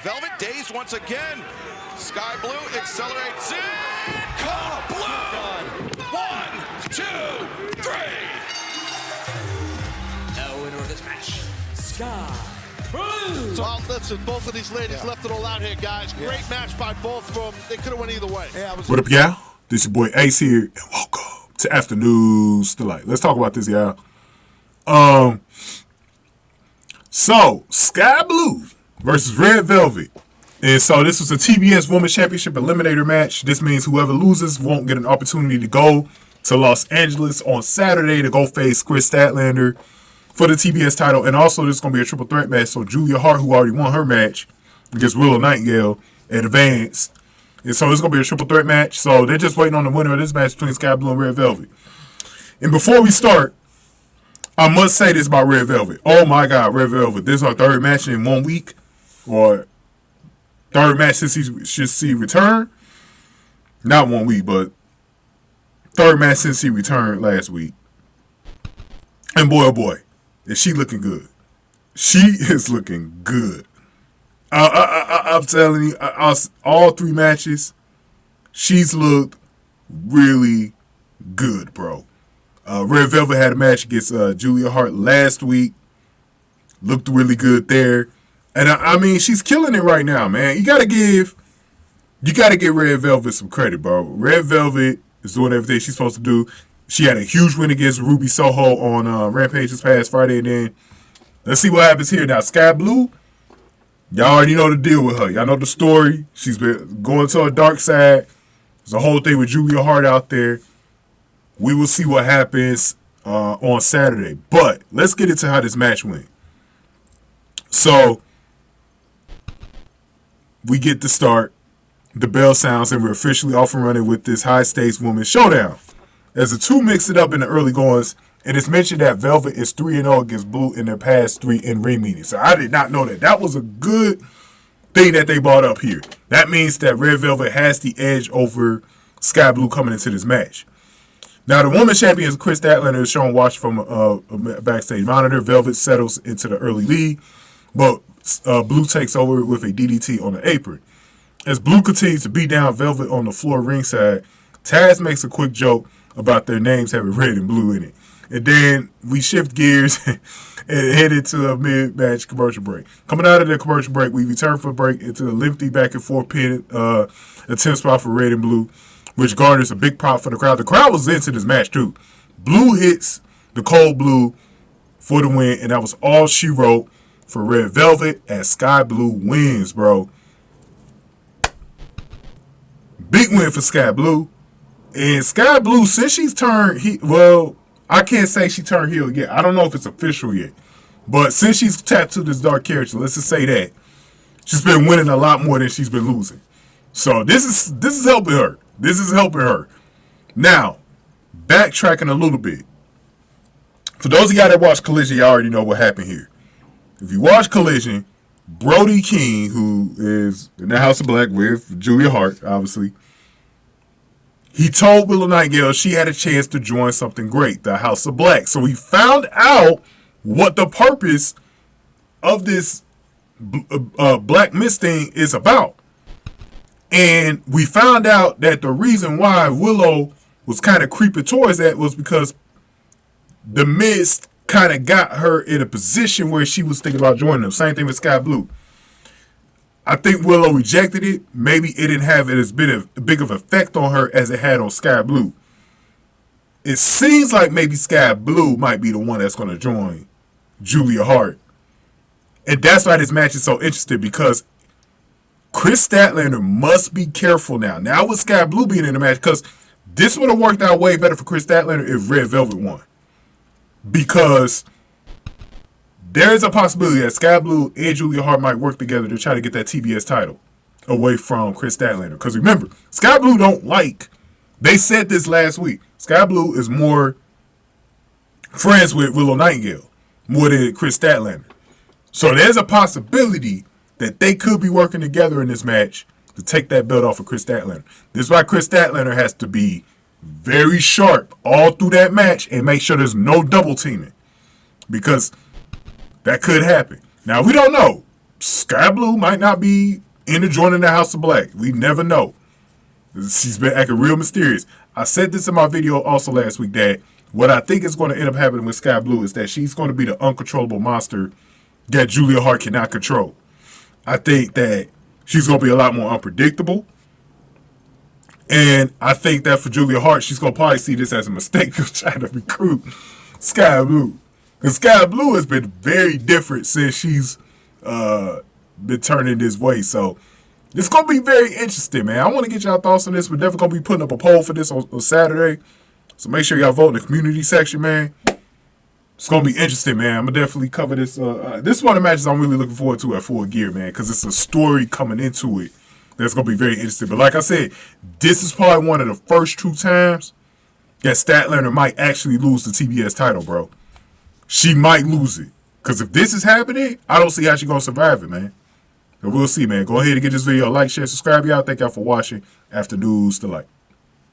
Velvet dazed once again. Skye Blue accelerates in. Blue. 1, 2, 3. No winner of this match, Skye Blue. Well, listen, both of these ladies left it all out here, guys. Great match by both of them. They could have went either way. What up, y'all? This your boy Ace here, and welcome to Afternoons Delight. Let's talk about this, y'all. So Skye Blue versus Red Velvet. And so this was a TBS Women's Championship Eliminator match. This means whoever loses won't get an opportunity to go to Los Angeles on Saturday to go face Kris Statlander for the TBS title. And also this is going to be a triple threat match. So Julia Hart, who already won her match against Willow Nightingale, advanced. And so it's going to be a triple threat match. So they're just waiting on the winner of this match between Skye Blue and Red Velvet. And before we start, I must say this about Red Velvet. Oh my God, Red Velvet. This is our third match in 1 week. Or third match since he should see return. Not 1 week, but third match since he returned last week. And boy, oh boy, is she looking good. She is looking good. I'm telling you, all three matches, she's looked really good, bro. Red Velvet had a match against Julia Hart last week. Looked really good there. And I mean, she's killing it right now, man. You gotta give Red Velvet some credit, bro. Red Velvet is doing everything she's supposed to do. She had a huge win against Ruby Soho on Rampage this past Friday, and then let's see what happens here. Now, Skye Blue, y'all already know the deal with her. Y'all know the story. She's been going to her dark side. There's a whole thing with Julia Hart out there. We will see what happens on Saturday. But let's get into how this match went. So we get to start. The bell sounds, and we're officially off and running with this high-stakes women's showdown. As the two mix it up in the early goings, and it's mentioned that Velvet is 3-0 against Blue in their past 3 in-ring meetings. So I did not know that. That was a good thing that they brought up here. That means that Red Velvet has the edge over Skye Blue coming into this match. Now, the women's champion, Kris Statlander, is shown watch from a backstage monitor. Velvet settles into the early lead, but Blue takes over with a DDT on the apron. As Blue continues to beat down Velvet on the floor ringside, Taz makes a quick joke about their names having red and blue in it. And then we shift gears and head into a mid-match commercial break. Coming out of the commercial break, we return for a break into a lengthy back-and-forth pin attempt spot for Red and Blue, which garners a big pop for the crowd. The crowd was into this match, too. Blue hits the Cold Blue for the win, and that was all she wrote for Red Velvet as Skye Blue wins, bro. Big win for Skye Blue. And Skye Blue, since she's turned, I can't say she turned heel yet. I don't know if it's official yet. But since she's tapped to this dark character, let's just say that, she's been winning a lot more than she's been losing. So this is helping her. This is helping her. Now, backtracking a little bit. For those of y'all that watch Collision, y'all already know what happened here. If you watch Collision, Brody King, who is in the House of Black with Julia Hart, obviously, he told Willow Nightingale she had a chance to join something great, the House of Black. So he found out what the purpose of this Black Mist thing is about. And we found out that the reason why Willow was kind of creeping towards that was because the Mist kind of got her in a position where she was thinking about joining them. Same thing with Skye Blue. I think Willow rejected it. Maybe it didn't have as big of effect on her as it had on Skye Blue. It seems like maybe Skye Blue might be the one that's going to join Julia Hart. And that's why this match is so interesting, because Kris Statlander must be careful now. Now with Skye Blue being in the match, because this would have worked out way better for Kris Statlander if Red Velvet won. Because there is a possibility that Skye Blue and Julia Hart might work together to try to get that TBS title away from Kris Statlander. Because remember, Skye Blue don't like, they said this last week, Skye Blue is more friends with Willow Nightingale more than Kris Statlander. So there's a possibility that they could be working together in this match to take that belt off of Kris Statlander. This is why Kris Statlander has to be very sharp all through that match and make sure there's no double teaming, because that could happen. Now, we don't know. Skye Blue might not be in the joint in the House of Black. We never know. She's been acting real mysterious. I said this in my video also last week that what I think is going to end up happening with Skye Blue is that she's going to be the uncontrollable monster that Julia Hart cannot control. I think that she's going to be a lot more unpredictable. And I think that for Julia Hart, she's going to probably see this as a mistake of trying to recruit Skye Blue. Because Skye Blue has been very different since she's been turning this way. So it's going to be very interesting, man. I want to get y'all thoughts on this. We're definitely going to be putting up a poll for this on Saturday. So make sure y'all vote in the community section, man. It's going to be interesting, man. I'm going to definitely cover this. This is one of the matches I'm really looking forward to at Full Gear, man, because it's a story coming into it that's going to be very interesting. But like I said, this is probably one of the first true times that Statlander might actually lose the TBS title, bro. She might lose it. Because if this is happening, I don't see how she's going to survive it, man. So we'll see, man. Go ahead and get this video a like, share, subscribe, y'all. Thank y'all for watching. After News to Light.